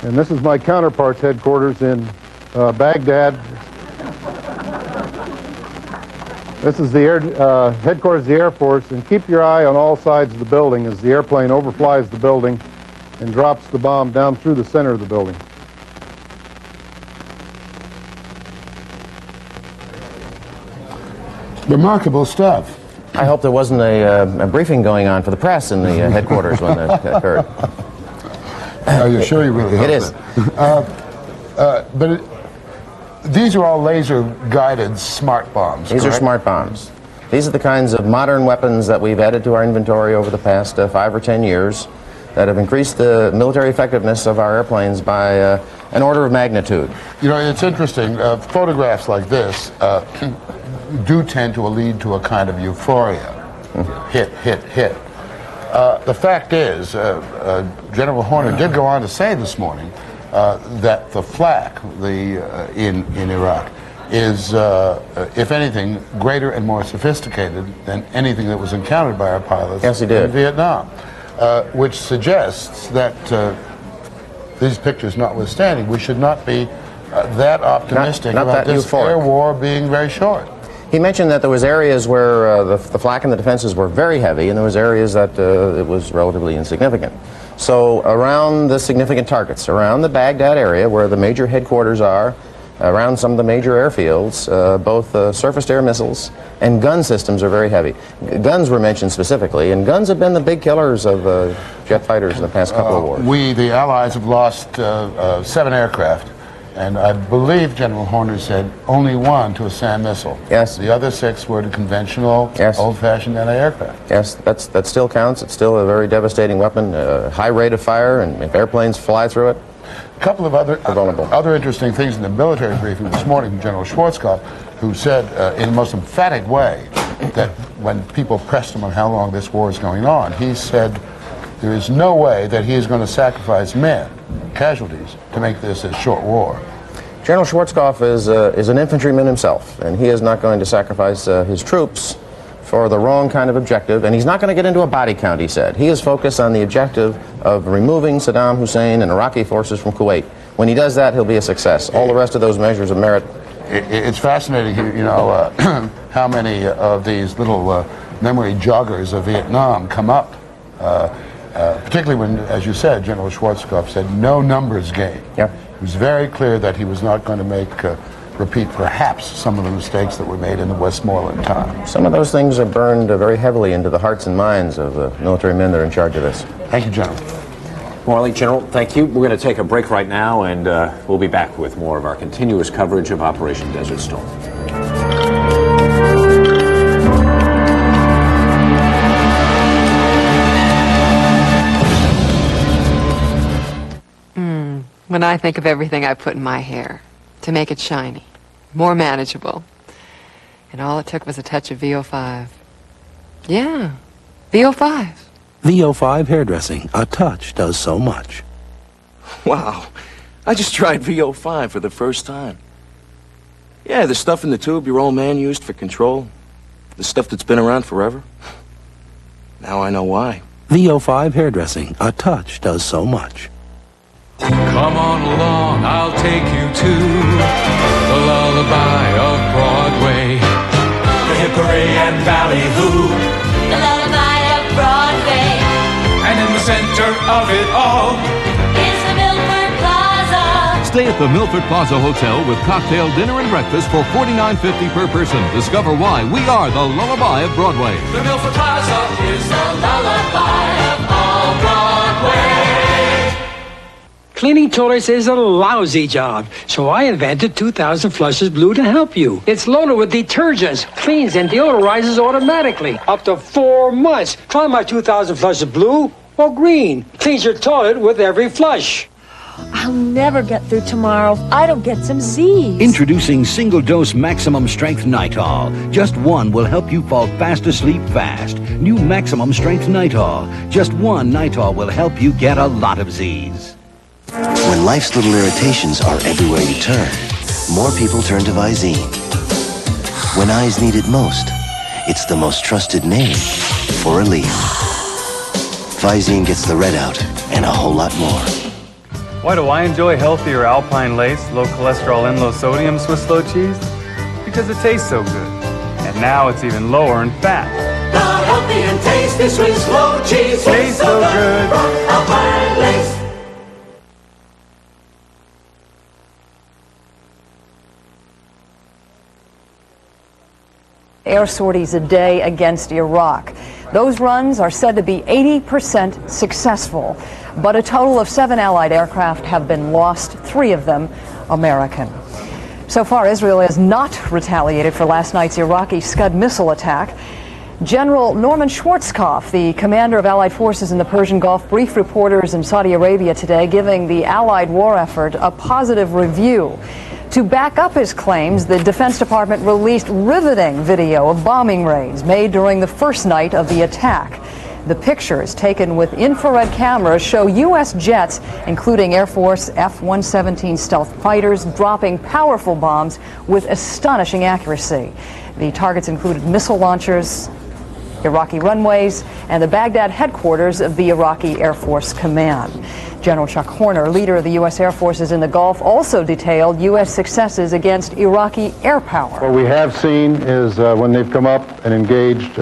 And this is my counterpart's headquarters in Baghdad. This is the headquarters of the Air Force, and keep your eye on all sides of the building as the airplane overflies the building and drops the bomb down through the center of the building. Remarkable stuff. I hope there wasn't a briefing going on for the press in the headquarters when that occurred. Are you sure you really hope It is. But these are all laser-guided smart bombs, These correct? are smart bombs. These are the kinds of modern weapons that we've added to our inventory over the past 5 or 10 years that have increased the military effectiveness of our airplanes by an order of magnitude. You know, it's interesting. Photographs like this do tend to lead to a kind of euphoria. Hit, hit, hit. The fact is, General Horner did go on to say this morning that the flak in Iraq is, if anything, greater and more sophisticated than anything that was encountered by our pilots Yes, he did. in Vietnam, which suggests that these pictures notwithstanding, we should not be that optimistic not about that this euphoric. air war being very short. He mentioned that there was areas where the flak and the defenses were very heavy, and there was areas that it was relatively insignificant. So around the significant targets, around the Baghdad area where the major headquarters are, around some of the major airfields, both surface-to-air missiles and gun systems are very heavy. Guns were mentioned specifically, and guns have been the big killers of jet fighters in the past couple of wars. We, the Allies, have lost 7 aircraft. And I believe General Horner said only 1 to a SAM missile. Yes. The other 6 were to conventional, old-fashioned anti-aircraft. Yes, that still counts. It's still a very devastating weapon, high rate of fire, and if airplanes fly through it, A couple of other interesting things in the military briefing this morning from General Schwarzkopf, who said in the most emphatic way that when people pressed him on how long this war is going on, he said there is no way that he is going to sacrifice men, casualties, to make this a short war. General Schwarzkopf is an infantryman himself, and he is not going to sacrifice his troops for the wrong kind of objective, and he's not going to get into a body count, he said. He is focused on the objective of removing Saddam Hussein and Iraqi forces from Kuwait. When he does that, he'll be a success. All the rest of those measures of merit. It's fascinating, you know, how many of these little memory joggers of Vietnam come up, particularly when, as you said, General Schwarzkopf said, no numbers game. Yep. It was very clear that he was not going to repeat perhaps some of the mistakes that were made in the Westmoreland time. Some of those things are burned very heavily into the hearts and minds of the military men that are in charge of this. Thank you, General. Morley, General, thank you. We're going to take a break right now, and we'll be back with more of our continuous coverage of Operation Desert Storm. When I think of everything I put in my hair to make it shiny, more manageable, and all it took was a touch of VO5. Yeah, VO5. VO5 hairdressing. A touch does so much. Wow. I just tried VO5 for the first time. Yeah, the stuff in the tube your old man used for control. The stuff that's been around forever. Now I know why. VO5 hairdressing. A touch does so much. Come on along, I'll take you to the lullaby of Broadway. The hickory and ballyhoo. The lullaby of Broadway. And in the center of it all is the Milford Plaza. Stay at the Milford Plaza Hotel with cocktail dinner and breakfast for $49.50 per person. Discover why we are the lullaby of Broadway. The Milford Plaza is the lullaby of all Broadway. Cleaning toilets is a lousy job, so I invented 2000 Flushes Blue to help you. It's loaded with detergents, cleans and deodorizes automatically, up to 4 months. Try my 2000 Flushes Blue or green. Cleans your toilet with every flush. I'll never get through tomorrow if I don't get some Z's. Introducing single-dose maximum strength Nitol. Just one will help you fall fast asleep fast. New maximum strength Nitol. Just one Nitol will help you get a lot of Z's. When life's little irritations are everywhere you turn, more people turn to Visine. When eyes need it most, it's the most trusted name for relief. Visine gets the red out and a whole lot more. Why do I enjoy healthier Alpine Lace, low cholesterol and low sodium Swiss low cheese? Because it tastes so good. And Now it's even lower in fat. The healthy and tasty Swiss low cheese tastes so good. From Alpine Lace. Air sorties a day against Iraq. Those runs are said to be 80% successful, but a total of 7 Allied aircraft have been lost, 3 of them American. So far, Israel has not retaliated for last night's Iraqi Scud missile attack. General Norman Schwarzkopf, the commander of Allied forces in the Persian Gulf, briefed reporters in Saudi Arabia today, giving the Allied war effort a positive review. To back up his claims, the Defense Department released riveting video of bombing raids made during the first night of the attack. The pictures taken with infrared cameras show U.S. jets, including Air Force F-117 stealth fighters, dropping powerful bombs with astonishing accuracy. The targets included missile launchers, Iraqi runways, and the Baghdad headquarters of the Iraqi Air Force Command. General Chuck Horner, leader of the U.S. Air Forces in the Gulf, also detailed U.S. successes against Iraqi air power. What we have seen is when they've come up and engaged,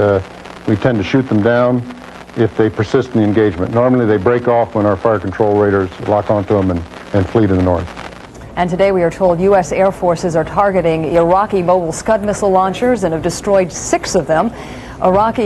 we tend to shoot them down if they persist in the engagement. Normally they break off when our fire control radars lock onto them and flee to the north. And today we are told U.S. Air Forces are targeting Iraqi mobile Scud missile launchers and have destroyed 6 of them. Iraq,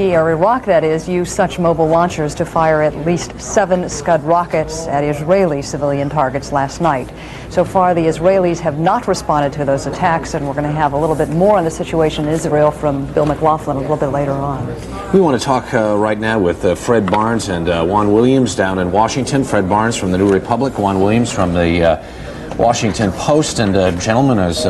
that is, used such mobile launchers to fire at least 7 Scud rockets at Israeli civilian targets last night. So far, the Israelis have not responded to those attacks, and we're going to have a little bit more on the situation in Israel from Bill McLaughlin a little bit later on. We want to talk right now with Fred Barnes and Juan Williams down in Washington. Fred Barnes from the New Republic, Juan Williams from the Washington Post. And gentlemen, as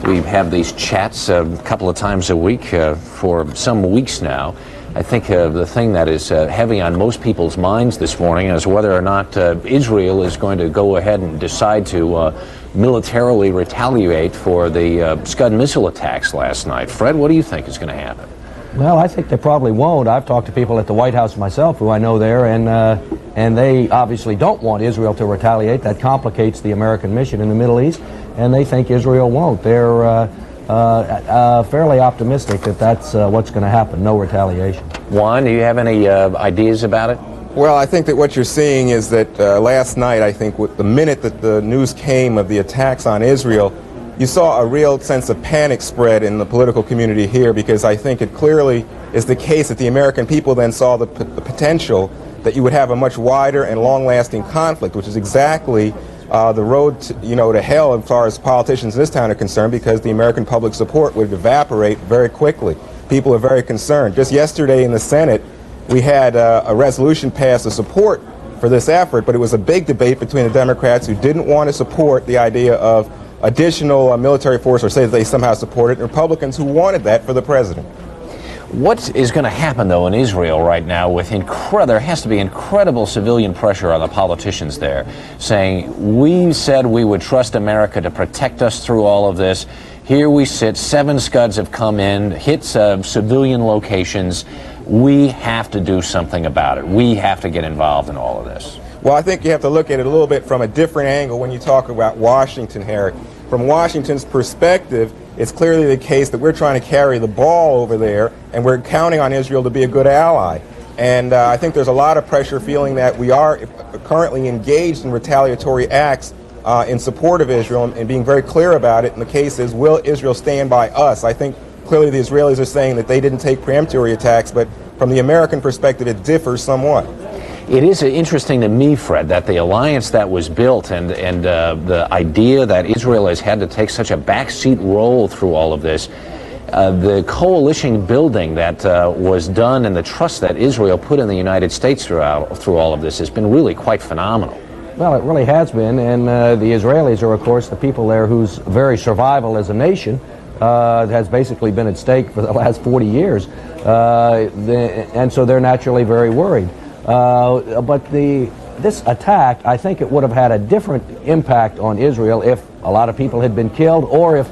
we have these chats a couple of times a week for some weeks now, I think the thing that is heavy on most people's minds this morning is whether or not Israel is going to go ahead and decide to militarily retaliate for the Scud missile attacks last night. Fred, what do you think is going to happen? Well, I think they probably won't. I've talked to people at the White House myself who I know there, and they obviously don't want Israel to retaliate. That complicates the American mission in the Middle East, and they think Israel won't. They're fairly optimistic that that's what's going to happen, no retaliation. Juan, do you have any ideas about it? Well, I think that what you're seeing is that last night, I think with the minute that the news came of the attacks on Israel, you saw a real sense of panic spread in the political community here, because I think it clearly is the case that the American people then saw the potential that you would have a much wider and long-lasting conflict, which is exactly the road to hell as far as politicians in this town are concerned, because the American public support would evaporate very quickly. People are very concerned. Just yesterday in the Senate, we had a resolution passed of support for this effort, but it was a big debate between the Democrats who didn't want to support the idea of additional military force, or say that they somehow support it, and Republicans who wanted that for the president. What is going to happen, though, in Israel right now with there has to be incredible civilian pressure on the politicians there, saying, we said we would trust America to protect us through all of this. Here we sit, 7 Scuds have come in, hit civilian locations. We have to do something about it. We have to get involved in all of this. Well, I think you have to look at it a little bit from a different angle when you talk about Washington, Herrick. From Washington's perspective, it's clearly the case that we're trying to carry the ball over there, and we're counting on Israel to be a good ally. And I think there's a lot of pressure feeling that we are currently engaged in retaliatory acts in support of Israel, and being very clear about it. And the case is, will Israel stand by us? I think clearly the Israelis are saying that they didn't take preemptory attacks, but from the American perspective, it differs somewhat. It is interesting to me, Fred, that the alliance that was built and the idea that Israel has had to take such a backseat role through all of this, the coalition building that was done and the trust that Israel put in the United States through all of this has been really quite phenomenal. Well, it really has been, and the Israelis are, of course, the people there whose very survival as a nation has basically been at stake for the last 40 years, and so they're naturally very worried. But this attack, I think it would have had a different impact on Israel if a lot of people had been killed, or if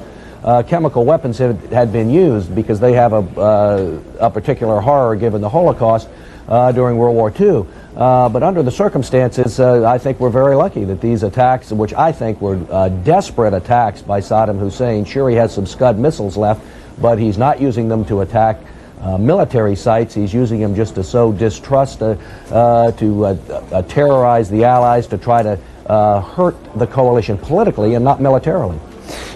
chemical weapons had been used, because they have a particular horror given the Holocaust during World War II. But under the circumstances, I think we're very lucky that these attacks, which I think were desperate attacks by Saddam Hussein, sure, he has some Scud missiles left, but he's not using them to attack military sites. He's using them just to sow distrust, to terrorize the Allies, to try to hurt the coalition politically and not militarily.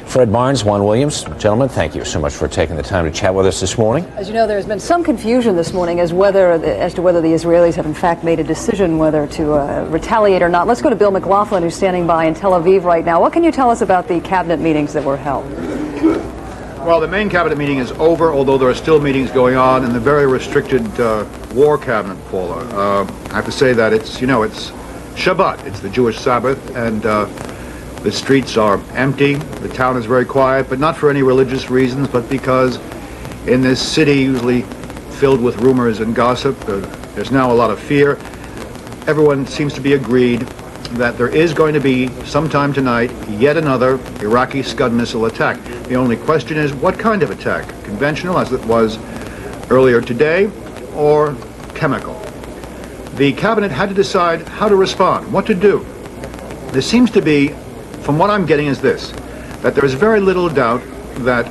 Fred Barnes, Juan Williams, gentlemen, thank you so much for taking the time to chat with us this morning. As you know, there's been some confusion this morning as to whether the Israelis have in fact made a decision whether to retaliate or not. Let's go to Bill McLaughlin, who's standing by in Tel Aviv right now. What can you tell us about the cabinet meetings that were held? Well, the main cabinet meeting is over, although there are still meetings going on in the very restricted war cabinet, Paula. I have to say that it's Shabbat, it's the Jewish Sabbath, and the streets are empty, the town is very quiet, but not for any religious reasons, but because in this city, usually filled with rumors and gossip, there's now a lot of fear. Everyone seems to be agreed that there is going to be, sometime tonight, yet another Iraqi Scud missile attack. The only question is, what kind of attack? Conventional, as it was earlier today, or chemical? The cabinet had to decide how to respond, what to do. There seems to be, from what I'm getting is this, that there is very little doubt that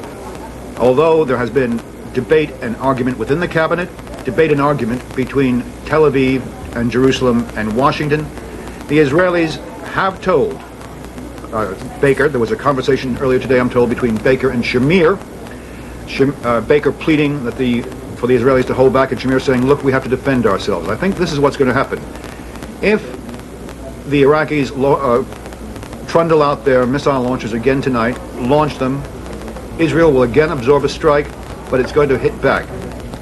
although there has been debate and argument within the cabinet, debate and argument between Tel Aviv and Jerusalem and Washington, the Israelis have told Baker, there was a conversation earlier today, I'm told, between Baker and Shamir, Baker pleading that for the Israelis to hold back, and Shamir saying, look, we have to defend ourselves. I think this is what's going to happen. If the Iraqis trundle out their missile launchers again tonight, launch them, Israel will again absorb a strike, but it's going to hit back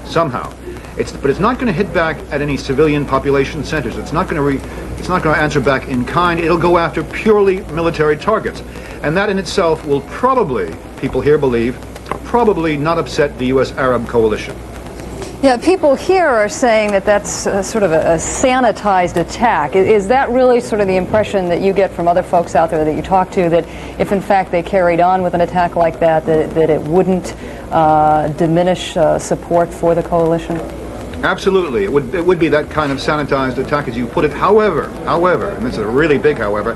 somehow. But it's not going to hit back at any civilian population centers. It's not going to answer back in kind. It'll go after purely military targets. And that in itself will probably, people here believe, probably not upset the U.S. Arab coalition. Yeah, people here are saying that that's sort of a sanitized attack. Is that really sort of the impression that you get from other folks out there that you talk to, that if in fact they carried on with an attack like that, that it wouldn't diminish support for the coalition? Absolutely. It would be that kind of sanitized attack, as you put it. However, and this is a really big however,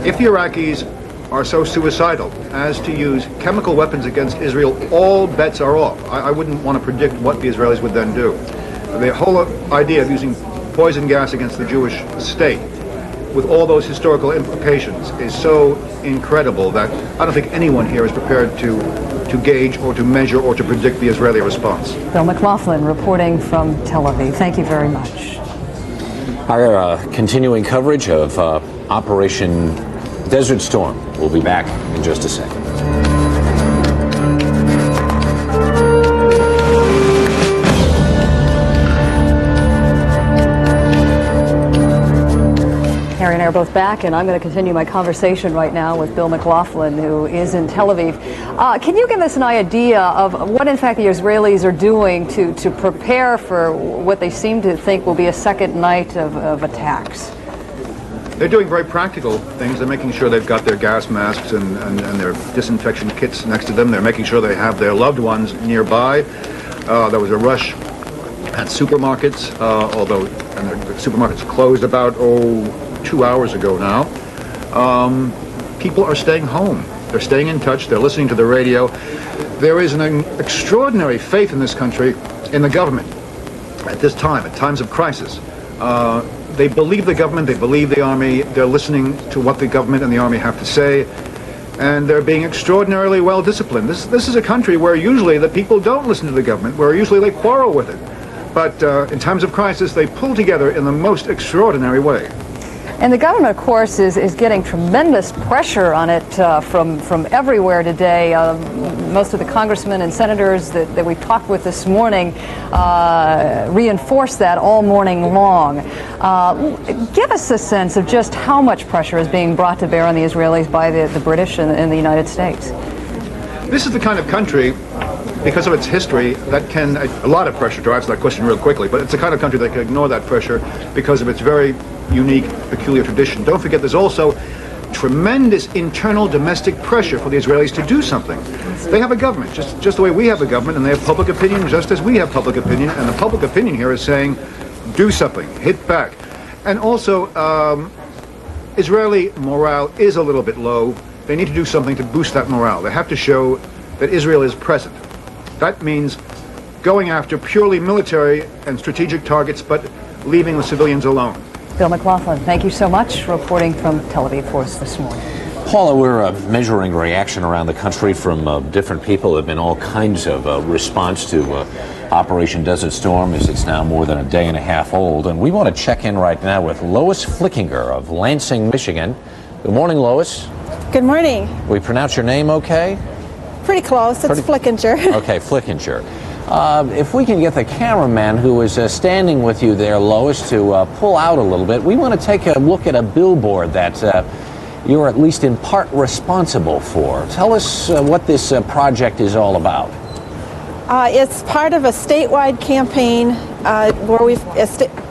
if the Iraqis are so suicidal as to use chemical weapons against Israel, all bets are off. I wouldn't want to predict what the Israelis would then do. The whole idea of using poison gas against the Jewish state, with all those historical implications, is so incredible that I don't think anyone here is prepared to gauge or to measure or to predict the Israeli response. Bill McLaughlin reporting from Tel Aviv. Thank you very much. Our continuing coverage of Operation Desert Storm. We'll be back in just a second. Harry and I are both back, and I'm going to continue my conversation right now with Bill McLaughlin, who is in Tel Aviv. Can you give us an idea of what, in fact, the Israelis are doing to prepare for what they seem to think will be a second night of attacks? They're doing very practical things. They're making sure they've got their gas masks and their disinfection kits next to them. They're making sure they have their loved ones nearby. There was a rush at supermarkets, and the supermarkets closed about 2 hours ago now. People are staying home. They're staying in touch. They're listening to the radio. There is an extraordinary faith in this country in the government at this time, at times of crisis. They believe the government, they believe the army, they're listening to what the government and the army have to say, and they're being extraordinarily well disciplined. This is a country where usually the people don't listen to the government, where usually they quarrel with it. But in times of crisis, they pull together in the most extraordinary way. And the government, of course, is getting tremendous pressure on it from everywhere today. Most of the congressmen and senators that we talked with this morning reinforced that all morning long. Give us a sense of just how much pressure is being brought to bear on the Israelis by the British and the United States. This is the kind of country, because of its history, that can, a lot of pressure, to answer that question real quickly, but it's the kind of country that can ignore that pressure because of its very unique, peculiar tradition. Don't forget, there's also tremendous internal domestic pressure for the Israelis to do something. They have a government, just the way we have a government, and they have public opinion just as we have public opinion, and the public opinion here is saying, do something, hit back. And also, Israeli morale is a little bit low. They need to do something to boost that morale. They have to show that Israel is present. That means going after purely military and strategic targets, but leaving the civilians alone. Bill McLaughlin, thank you so much, reporting from Tel Aviv for us this morning. Paula, we're measuring reaction around the country from different people. There have been all kinds of response to Operation Desert Storm, as it's now more than a day and a half old. And we want to check in right now with Lois Flickinger of Lansing, Michigan. Good morning, Lois. Good morning. We pronounce your name okay? Pretty close. It's Flickinger. Okay, Flickinger. If we can get the cameraman who is standing with you there, Lois, to pull out a little bit, we want to take a look at a billboard that you're at least in part responsible for. Tell us what this project is all about. It's part of a statewide campaign where we've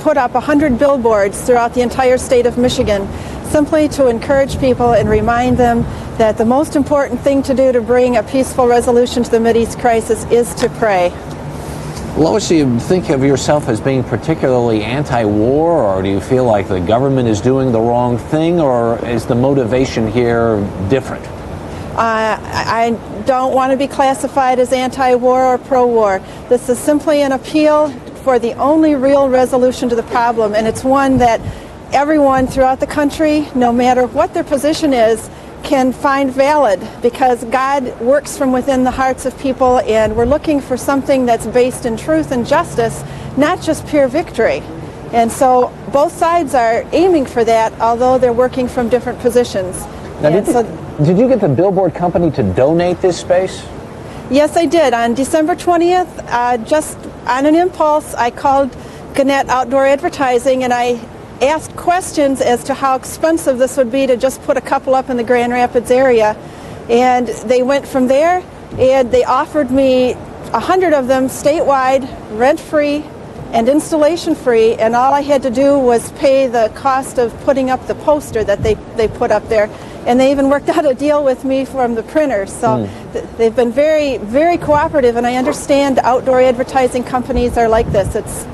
put up 100 billboards throughout the entire state of Michigan, simply to encourage people and remind them that the most important thing to do to bring a peaceful resolution to the Mideast crisis is to pray. Lois, do you think of yourself as being particularly anti-war, or do you feel like the government is doing the wrong thing, or is the motivation here different? I don't want to be classified as anti-war or pro-war. This is simply an appeal for the only real resolution to the problem, and it's one that everyone throughout the country, no matter what their position is, can find valid, because God works from within the hearts of people, and we're looking for something that's based in truth and justice, not just pure victory. And so both sides are aiming for that, although they're working from different positions. Now, did you get the billboard company to donate this space? Yes, I did. On December 20th, just on an impulse, I called Gannett Outdoor Advertising, and I asked questions as to how expensive this would be to just put a couple up in the Grand Rapids area. And they went from there, and they offered me 100 of them statewide, rent-free and installation-free, and all I had to do was pay the cost of putting up the poster that they put up there. And they even worked out a deal with me from the printer. So they've been very, very cooperative, and I understand outdoor advertising companies are like this.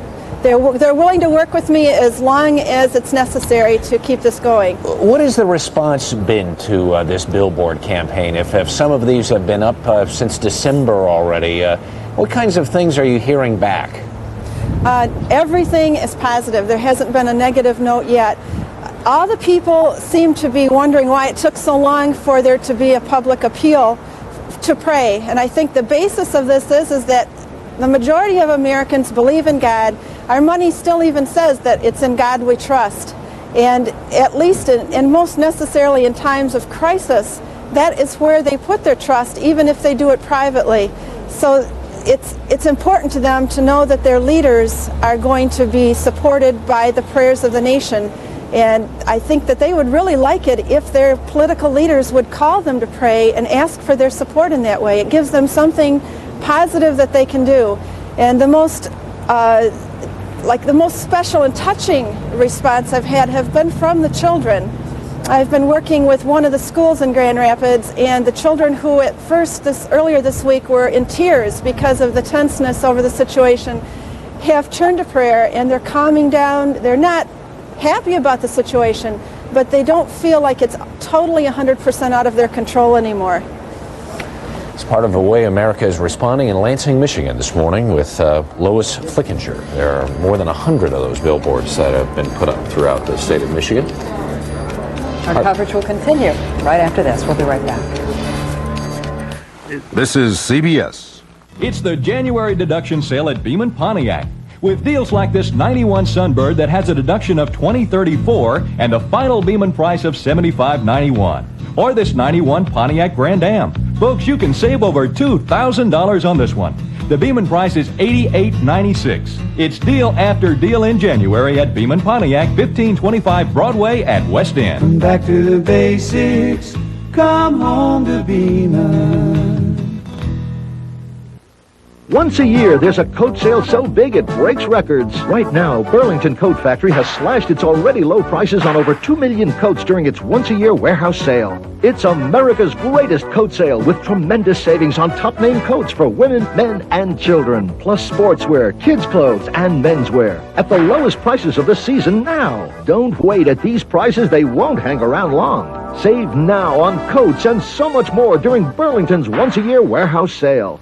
They're willing to work with me as long as it's necessary to keep this going. What has the response been to this billboard campaign? If some of these have been up since December already, what kinds of things are you hearing back? Everything is positive. There hasn't been a negative note yet. All the people seem to be wondering why it took so long for there to be a public appeal to pray. And I think the basis of this is that the majority of Americans believe in God. Our money still even says that it's in God we trust. And at least, and most necessarily in times of crisis, that is where they put their trust, even if they do it privately. So it's important to them to know that their leaders are going to be supported by the prayers of the nation. And I think that they would really like it if their political leaders would call them to pray and ask for their support in that way. It gives them something positive that they can do. And the most special and touching response I've had have been from the children. I've been working with one of the schools in Grand Rapids, and the children who at first earlier this week were in tears because of the tenseness over the situation have turned to prayer, and they're calming down. They're not happy about the situation, but they don't feel like it's totally 100% out of their control anymore. It's part of the way America is responding in Lansing, Michigan this morning with Lois Flickinger. There are more than 100 of those billboards that have been put up throughout the state of Michigan. Our coverage will continue right after this. We'll be right back. This is CBS. It's the January deduction sale at Beaman Pontiac. With deals like this 91 Sunbird that has a deduction of $20.34 and the final Beaman price of $75.91. Or this 91 Pontiac Grand Am. Folks, you can save over $2,000 on this one. The Beaman price is $88.96. It's deal after deal in January at Beaman Pontiac, 1525 Broadway at West End. Back to the basics. Come home to Beaman. Once a year, there's a coat sale so big it breaks records. Right now, Burlington Coat Factory has slashed its already low prices on over 2 million coats during its once-a-year warehouse sale. It's America's greatest coat sale with tremendous savings on top-name coats for women, men, and children, plus sportswear, kids' clothes, and menswear at the lowest prices of the season now. Don't wait. At these prices, they won't hang around long. Save now on coats and so much more during Burlington's once-a-year warehouse sale.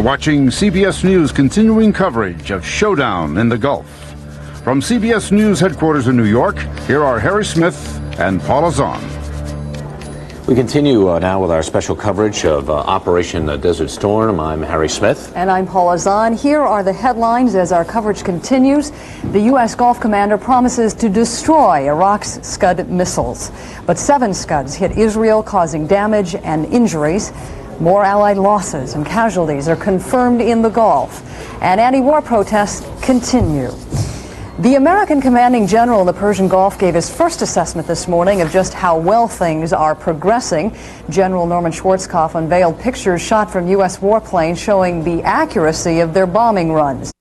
watching CBS News' continuing coverage of Showdown in the Gulf. From CBS News headquarters in New York, here are Harry Smith and Paula Zahn. We continue now with our special coverage of Operation Desert Storm. I'm Harry Smith. And I'm Paula Zahn. Here are the headlines as our coverage continues. The U.S. Gulf Commander promises to destroy Iraq's Scud missiles. But 7 Scuds hit Israel, causing damage and injuries. More Allied losses and casualties are confirmed in the Gulf. And anti-war protests continue. The American commanding general in the Persian Gulf gave his first assessment this morning of just how well things are progressing. General Norman Schwarzkopf unveiled pictures shot from U.S. warplanes showing the accuracy of their bombing runs.